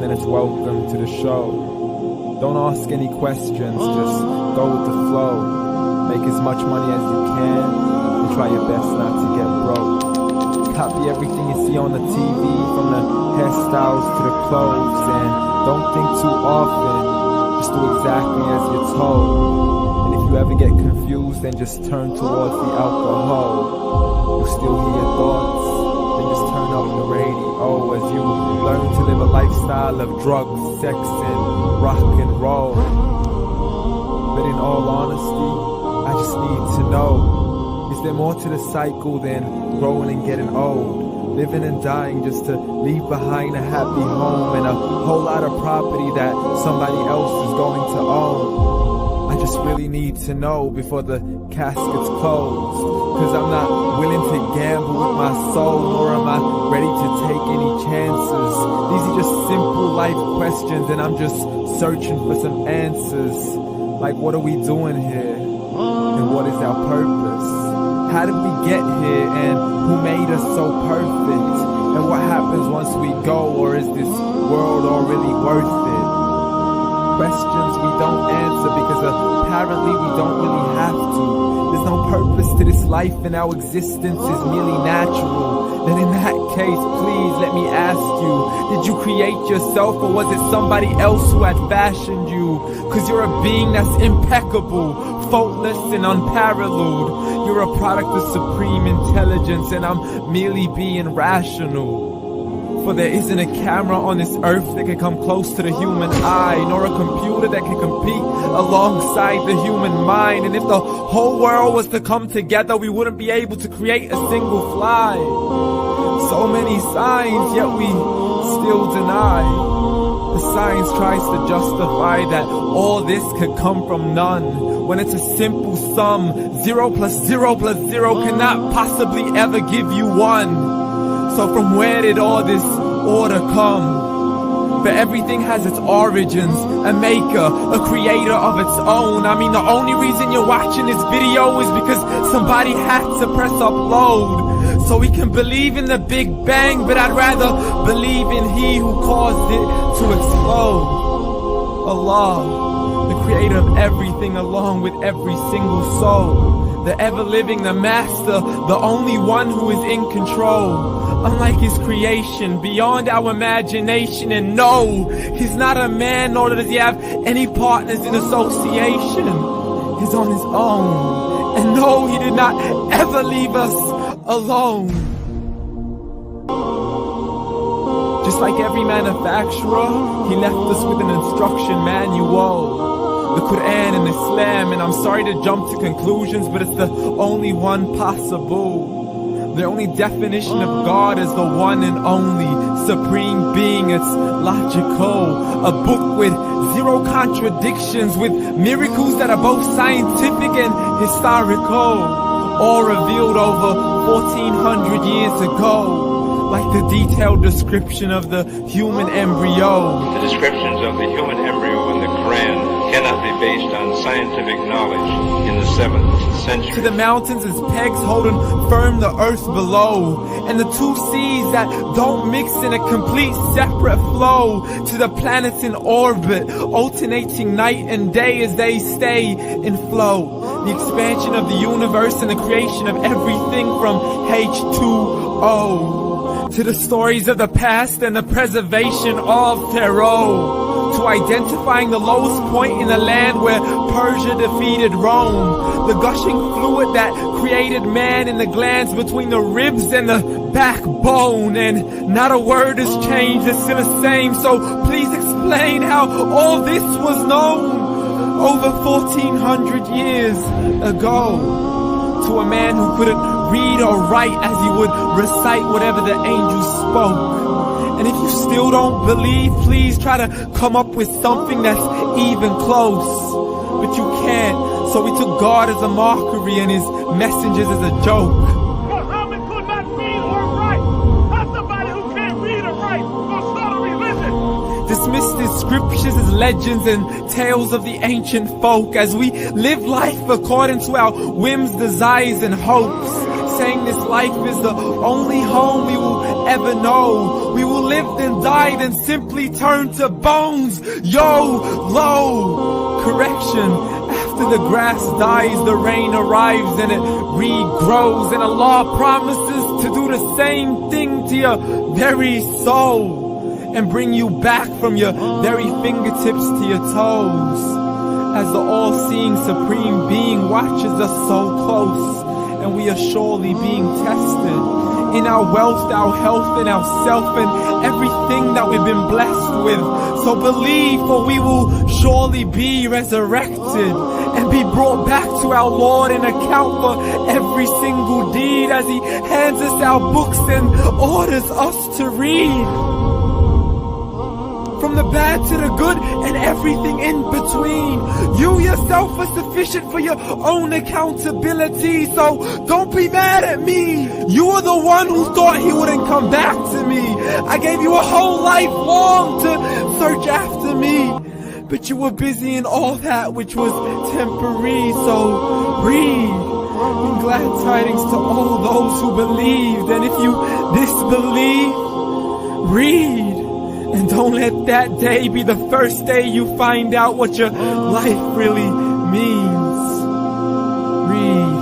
then it's welcome to the show. Don't ask any questions, just go with the flow. Make as much money as you can, and try your best not to get broke. Copy everything you see on the TV, from the hairstyles to the clothes, and don't think too often, just do exactly as you're told. And if you ever get confused, then just turn towards the alcohol. You still hear your thoughts, then just turn up the radio as you learn to live a lifestyle of drugs, sex, and rock and roll. But in all honesty, I just need to know, is there more to the cycle than growing and getting old? Living and dying just to leave behind a happy home and a whole lot of property that somebody else is going to own. I just really need to know before the casket's closed, cause I'm not willing to gamble with my soul, nor am I ready to take any chances. These are just simple life questions, and I'm just searching for some answers. Like, what are we doing here? And what is our purpose? How did we get here, and who made us so perfect? And what happens once we go, or is this world all really worth it? Questions we don't answer because apparently we don't really have to. There's no purpose to this life, and our existence is merely natural. Then in that case, please let me ask you, did you create yourself, or was it somebody else who had fashioned you? Cause you're a being that's impeccable, faultless and unparalleled. You're a product of supreme intelligence, and I'm merely being rational. For there isn't a camera on this earth that can come close to the human eye, nor a computer that can compete alongside the human mind. And if the whole world was to come together, we wouldn't be able to create a single fly. So many signs, yet we still deny. The science tries to justify that all this could come from none, when it's a simple sum. 0 plus 0 plus 0 cannot possibly ever give you 1. So from where did all this order come? For everything has its origins, a maker, a creator of its own. I mean, the only reason you're watching this video is because somebody had to press upload. So we can believe in the Big Bang, but I'd rather believe in He who caused it to explode. Allah, the creator of everything, along with every single soul. The ever-living, the master, the only one who is in control. Unlike his creation, beyond our imagination. And no, he's not a man, nor does he have any partners in association. He's on his own. And no, he did not ever leave us alone. Just like every manufacturer, he left us with an instruction manual. The Quran and Islam, and I'm sorry to jump to conclusions, but it's the only one possible. The only definition of God is the one and only supreme being. It's logical, a book with 0 contradictions, with miracles that are both scientific and historical, all revealed over 1400 years ago, like the detailed description of the human embryo. The descriptions of the human embryo in the Quran cannot be based on scientific knowledge in the 7th century. To the mountains as pegs holding firm the earth below, and the 2 seas that don't mix in a complete separate flow. To the planets in orbit, alternating night and day as they stay in flow. The expansion of the universe and the creation of everything from H2O. To the stories of the past and the preservation of Pharaoh. To identifying the lowest point in the land where Persia defeated Rome. The gushing fluid that created man in the glands between the ribs and the backbone. And not a word has changed, it's still the same. So please explain how all this was known over 1400 years ago. To a man who couldn't read or write, as he would recite whatever the angels spoke. And if you still don't believe, please try to come up with something that's even close. But you can't, so we took God as a mockery and his messengers as a joke. Muhammad could not read or write. How somebody who can't read or write gonna start a religion? Dismiss his scriptures as legends and tales of the ancient folk, as we live life according to our whims, desires, and hopes. saying this life is the only home we will ever know. We will live then die, then simply turn to bones. YOLO! Correction. After the grass dies, the rain arrives and it regrows. And Allah promises to do the same thing to your very soul and bring you back from your very fingertips to your toes. As the all-seeing supreme being watches us so close, and we are surely being tested in our wealth, our health, and our self, and everything that we've been blessed with. So believe, for we will surely be resurrected and be brought back to our Lord and account for every single deed as He hands us our books and orders us to read. From the bad to the good and everything in between. You yourself are sufficient for your own accountability, so don't be mad at me. You are the one who thought He wouldn't come back to me. I gave you a whole life long to search after me, but you were busy in all that which was temporary, so read. And glad tidings to all those who believed, and if you disbelieve, read. And don't let that day be the first day you find out what your life really means. Read.